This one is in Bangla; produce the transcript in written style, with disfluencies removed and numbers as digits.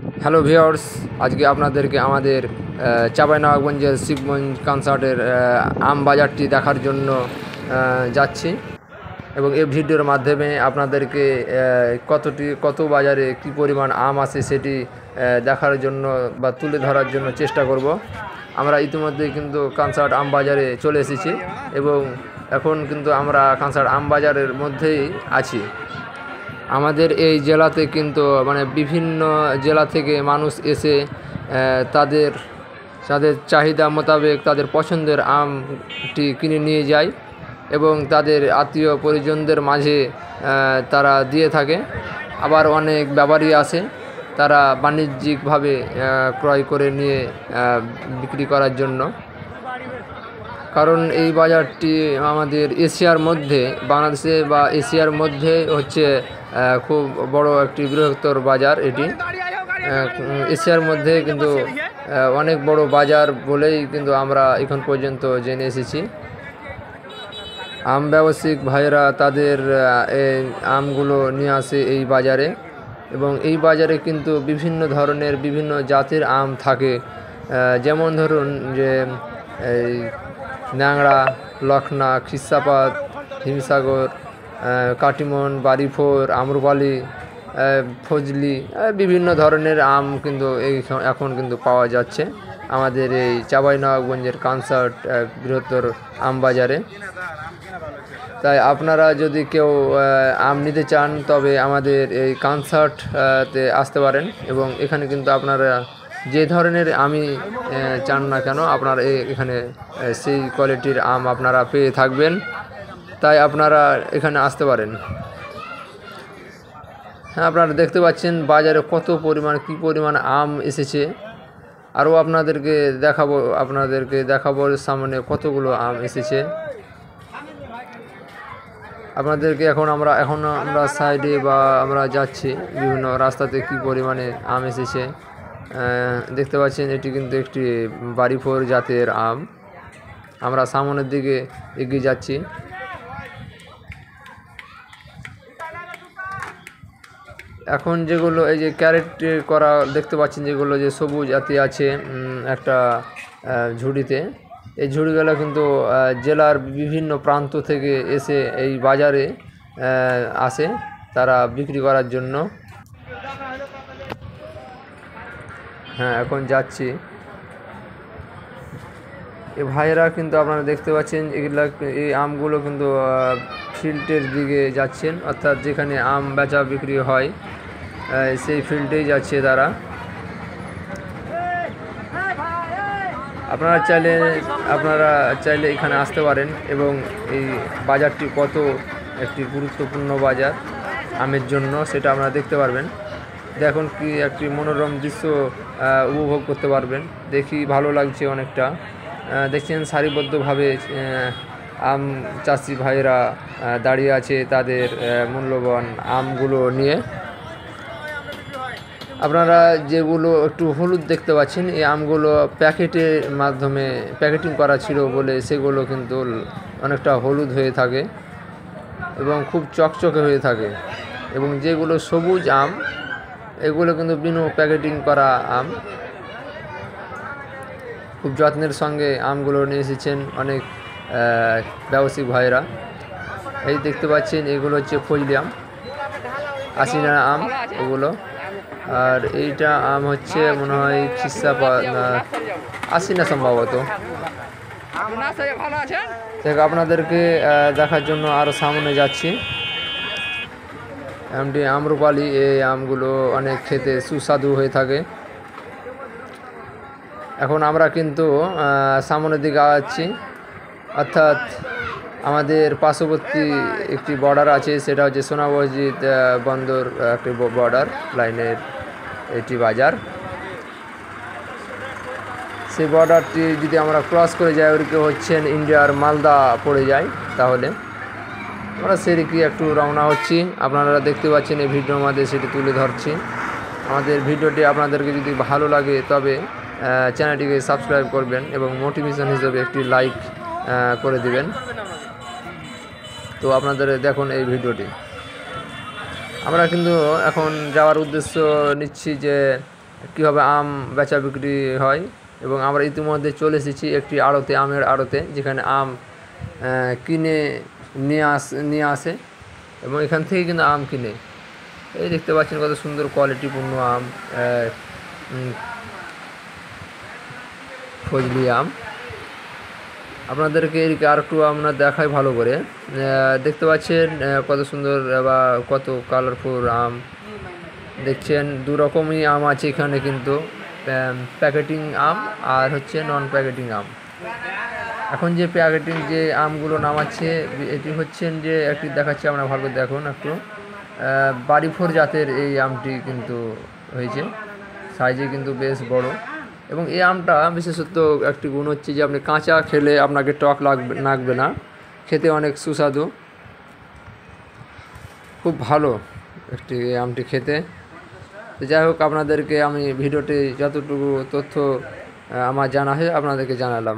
হ্যালো ভিউয়ার্স, আজকে আপনাদেরকে আমাদের চাঁপাইনবাবগঞ্জের শিবগঞ্জ কনসার্টের আম বাজারটি দেখার জন্য যাচ্ছি এবং এই ভিডিওর মাধ্যমে আপনাদেরকে কত বাজারে কী পরিমাণ আম আছে সেটি দেখার জন্য বা তুলে ধরার জন্য চেষ্টা করব। আমরা ইতিমধ্যে কিন্তু কনসার্ট আম বাজারে চলে এসেছি এবং এখন কিন্তু আমরা কনসার্ট আম বাজারের মধ্যেই আছি। আমাদের এই জেলাতে কিন্তু মানে বিভিন্ন জেলা থেকে মানুষ এসে তাদের তাদের চাহিদা মোতাবেক তাদের পছন্দের আমটি কিনে নিয়ে যায় এবং তাদের আত্মীয় পরিজনদের মাঝে তারা দিয়ে থাকে। আবার অনেক ব্যাপারী আসে, তারা বাণিজ্যিকভাবে ক্রয় করে নিয়ে বিক্রি করার জন্য। কারণ এই বাজারটি আমাদের এশিয়ার মধ্যে, বাংলাদেশে বা এশিয়ার মধ্যে হচ্ছে খুব বড় একটি বৃহত্তর বাজার। এটি এশিয়ার মধ্যে কিন্তু অনেক বড় বাজার বলেই কিন্তু আমরা এখন পর্যন্ত জেনে এসেছি। আম ব্যবসায়িক ভাইয়েরা তাদের এই আমগুলো নিয়ে আসে এই বাজারে এবং এই বাজারে কিন্তু বিভিন্ন ধরনের বিভিন্ন জাতের আম থাকে। যেমন ধরুন যে এই ন্যাংড়া, লখনা, খিস্সাপাত, হিমসাগর, কাটিমন, বাড়িফোর, আম্রপালি, ফজলি, বিভিন্ন ধরনের আম কিন্তু এখন কিন্তু পাওয়া যাচ্ছে আমাদের এই চাঁপাইনবাবগঞ্জের কনসার্ট বৃহত্তর আম বাজারে। তাই আপনারা যদি কেউ আম নিতে চান তবে আমাদের এই কনসার্টতে আসতে পারেন এবং এখানে কিন্তু আপনারা যে ধরনের আমি চান না কেন আপনারা এখানে সেই কোয়ালিটির আম আপনারা পেয়ে থাকবেন। তাই আপনারা এখানে আসতে পারেন। হ্যাঁ, আপনারা দেখতে পাচ্ছেন বাজারে কত পরিমাণ কী পরিমাণ আম এসেছে। আরও আপনাদেরকে দেখাবো সামনে কতগুলো আম এসেছে। আপনাদেরকে এখন আমরা সাইডে বা আমরা যাচ্ছি বিভিন্ন রাস্তাতে কী পরিমাণে আম এসেছে দেখতে পাচ্ছেন। এটি কিন্তু একটি বাড়িফোর জাতের আম। আমরা সামনের দিকে এগিয়ে যাচ্ছি। এখন যেগুলো এই যে ক্যারেট করা দেখতে পাচ্ছেন, যেগুলো যে সবুজ জাতি আছে একটা ঝুড়িতে, এই ঝুড়িগুলো কিন্তু জেলার বিভিন্ন প্রান্ত থেকে এসে এই বাজারে আসে তারা বিক্রি করার জন্য। হ্যাঁ, এখন যাচ্ছি। এই ভাইয়েরা কিন্তু আপনারা দেখতে পাচ্ছেন এই আমগুলো কিন্তু ফিল্ডের দিকে যাচ্ছেন, অর্থাৎ যেখানে আম বেচা বিক্রি হয় সেই ফিল্ডেই যাচ্ছে তারা। আপনারা চাইলে এখানে আসতে পারেন এবং এই বাজারটি কত একটি গুরুত্বপূর্ণ বাজার আমের জন্য সেটা আপনারা দেখতে পারবেন। দেখুন কি একটি মনোরম দৃশ্য উপভোগ করতে পারবেন। দেখি ভালো লাগছে অনেকটা। দেখছেন সারিবদ্ধভাবে আম চাষি ভাইরা দাঁড়িয়ে আছে তাদের মূল্যবান আমগুলো নিয়ে। আপনারা যেগুলো একটু হলুদ দেখতে পাচ্ছেন, এই আমগুলো প্যাকেটের মাধ্যমে প্যাকেটিং করা ছিল বলে সেগুলো কিন্তু অনেকটা হলুদ হয়ে থাকে এবং খুব চকচকে হয়ে থাকে। এবং যেগুলো সবুজ আম এগুলো কিন্তু বিনা প্যাকেটিং করা আম। খুব যত্নের সঙ্গে আমগুলো নিয়ে এসেছেন অনেক ব্যবসায়িক ভাইরা। এই দেখতে পাচ্ছেন এগুলো হচ্ছে ফজলি আম, আশিনা আম ওগুলো। আর এইটা আম হচ্ছে মনে হয় খিস্সাপাত না আশিনা সম্ভবত। আপনাদেরকে দেখার জন্য আরও সামনে যাচ্ছি। আমটি আম্রপালি, এই আমগুলো অনেক খেতে সুস্বাদু হয়ে থাকে। এখন আমরা কিন্তু সামনের দিকে আগাচ্ছি, অর্থাৎ আমাদের পার্শ্ববর্তী একটি বর্ডার আছে, সেটা হচ্ছে সোনামসজিদ বন্দর একটি বর্ডার লাইনের এটি বাজার। সেই বর্ডারটি যদি আমরা ক্রস করে যাই ওদিকে হচ্ছেন ইন্ডিয়ার মালদা পড়ে যায়, তাহলে আমরা সেদিকে একটু রওনা হচ্ছি। আপনারা দেখতে পাচ্ছেন এই ভিডিওর মধ্যে সেটি তুলে ধরছি। আমাদের ভিডিওটি আপনাদেরকে যদি ভালো লাগে তবে চ্যানেলটিকে সাবস্ক্রাইব করবেন এবং মোটিভেশন হিসেবে একটি লাইক করে দিবেন। তো আপনাদের দেখুন এই ভিডিওটি। আমরা কিন্তু এখন যাওয়ার উদ্দেশ্য নিচ্ছি যে কীভাবে আম বেচা বিক্রি হয়। এবং আমরা ইতিমধ্যে চলে এসেছি একটি আড়তে, আমের আড়তে, যেখানে আম কিনে নিয়ে আসে এবং এখান থেকে কিন্তু আম কিনে। এই দেখতে পাচ্ছেন কত সুন্দর কোয়ালিটিপূর্ণ আম, ফজলি আম। আপনাদেরকে এদিকে আর একটু আমরা দেখাই ভালো করে। দেখতে পাচ্ছেন কত সুন্দর বা কত কালারফুল আম। দেখছেন দু রকমই আম আছে এখানে, কিন্তু প্যাকেটিং আম আর হচ্ছে নন প্যাকেটিং আম। এখন যে প্যাকেটিং যে আমগুলো নামাচ্ছে, এটি হচ্ছেন যে একটি দেখাচ্ছি, আমরা ভালো করে দেখুন একটু। বাড়িফোর জাতের এই আমটি কিন্তু হয়েছে, সাইজে কিন্তু বেশ বড়। এবং এই আমটা বিশেষত একটি গুণ হচ্ছে যে আপনি কাঁচা খেলে আপনাকে টক লাগবে না, খেতে অনেক সুস্বাদু, খুব ভালো একটি আমটি খেতে। তো যাই হোক, আপনাদেরকে আমি ভিডিওটি যতটুকু তথ্য আমার জানা হয় আপনাদেরকে জানালাম।